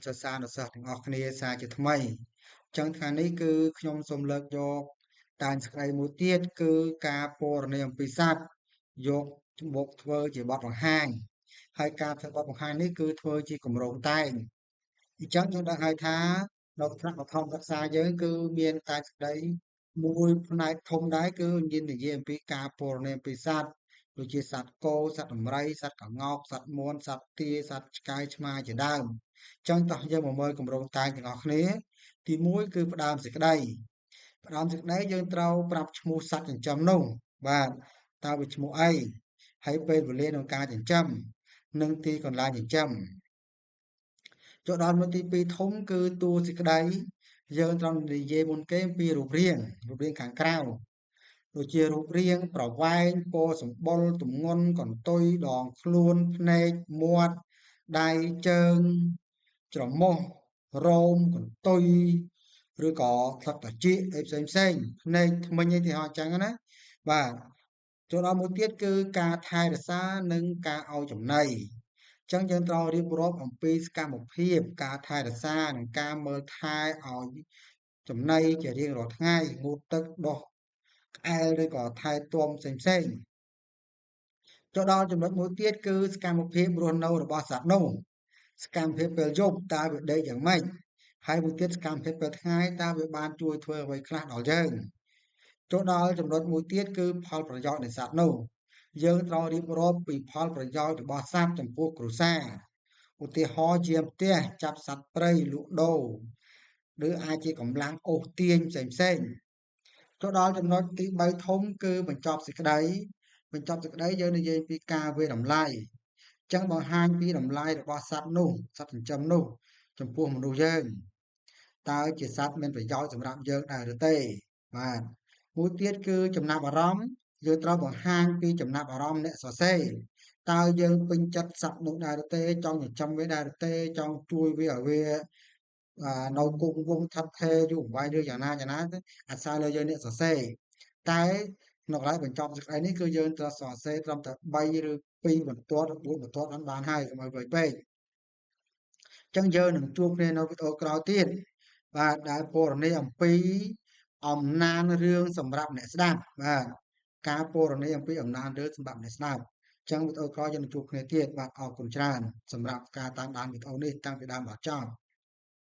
សិស្សានុសិស្សទាំងអស់គ្នាសាជាថ្មីចឹងថ្ងៃនេះគឺខ្ញុំសូមលើកយកតានស្ក្តីមួយទៀតគឺការពណ៌នាអំពីសត្វយកមកធ្វើជាបទបង្ហាញហើយការធ្វើបទបង្ហាញនេះគឺធ្វើជាគម្រោងតែងអញ្ចឹងយើងដឹងហើយថានៅថ្នាក់បឋមសិក្សាយើងគឺមានតានស្ក្តីមួយផ្នែកធំដែរគឺមាននិយាយអំពីការពណ៌នាអំពីសត្វដូចជាសត្វគោសត្វដំរីសត្វក្ងោកសត្វមាន់សត្វទាសត្វឆ្កែឆ្មាជាដើមចឹងតោះយើងមកមើលគម្រោងតែងទាំងអស់គ្នាទី1គឺផ្ដើមសេចក្តីយើងត្រូវប្រាប់ឈ្មោះសត្វចិញ្ចឹមនោះបាទតើវាឈ្មោះអីហើយពេលវេលាក្នុងការចិញ្ចឹមនិងទីកន្លែងចិញ្ចឹមចូលដល់មួយទី2ធំគឺតួសេចក្តីយើងត្រូវនិយាយមុនគេពីរូបរាងខាងក្រៅដូចជារូបរាងប្រវែងពណ៌សម្បុរទម្ងន់កន្ទុយដងខ្លួនភ្នែកមាត់ដៃជើងច្រមុះរោមកន្ទុយឬក៏ស្លឹកត្រចៀកអីផ្សេងភ្នែកធ្មេញអីទីហោអញ្ចឹងណាបាទចូលដល់មួយទៀតគឺការថែរក្សានិងការឲ្យចំណីចឹងយើងត្រូវរៀបរាប់អំពីសកម្មភាពការថែរក្សានិងការមើលថែឲ្យចំណីជារៀងរាល់ថ្ងៃងូតទឹកដោះក្អែលឬក៏ថែទាំផ្សេងចូលដល់ចំណុចមួយទៀតគឺសកម្មភាពរស់នៅរបស់សត្វនោះសកម្មភាពពេលយប់តើវាដេកយ៉ាងម៉េចហើយមួយទៀតសកម្មភាពពេលថ្ងៃតើវាបានជួយធ្វើអ្វីខ្លះដល់យើងចូលដល់ចំណុចមួយទៀតគឺផលប្រយោជន៍នៃសត្វនោះយើងត្រូវរៀបរាប់ពីផលប្រយោជន៍របស់សត្វចំពោះគ្រួសារឧទាហរណ៍ជាផ្ទះចាប់សត្វព្រៃលក់ដូរឬអាចជាកម្លាំងអូសទាញផ្សេងចូលដល់ចំណុចទី3ធំគឺបញ្ចប់សេចក្តីយើងនិយាយពីការវាយតម្លៃចឹងបង្ហាញពីតម្លៃរបស់សត្វនោះសត្វចិញ្ចឹមនោះចំពោះមនុស្សយើងតើជាសត្វមានប្រយោជន៍សម្រាប់យើងដែរឬទេបាទមួយទៀតគឺចំណាប់អារម្មណ៍យើងត្រូវបង្ហាញពីចំណាប់អារម្មណ៍អ្នកសរសេរតើយើងពេញចិត្តសត្វនោះដែរឬទេចង់ចិញ្ចឹមវាដែរឬទេចង់ជួយវាឲ្យវានៅគង់វង្សថិតថេរយូរអង្វែងឬយ៉ាងណាទៅអាស្រ័យលើយើងអ្នកសរសេរតែនៅកន្លែងបញ្ចប់សេចក្តីនេះគឺយើងត្រូវសរសេរត្រឹមតែ3ឬ2បន្ទាត់ឬ4បន្ទាត់បានហើយកុំឲ្យវែងពេកចឹងយើងនឹងជួបគ្នានៅវីដេអូក្រោយទៀតបាទដែលពណ៌នាអំពីអំណានរឿងសម្រាប់អ្នកស្ដាប់បាទការពណ៌នាអំពីអំណានរឿងសម្រាប់អ្នកស្ដាប់ចឹងវីដេអូក្រោយយើងនឹងជួបគ្នាទៀតបាទអរគុណច្រើនសម្រាប់ការតាមដានវីដេអូនេះតាំងពីដើមដល់ចប់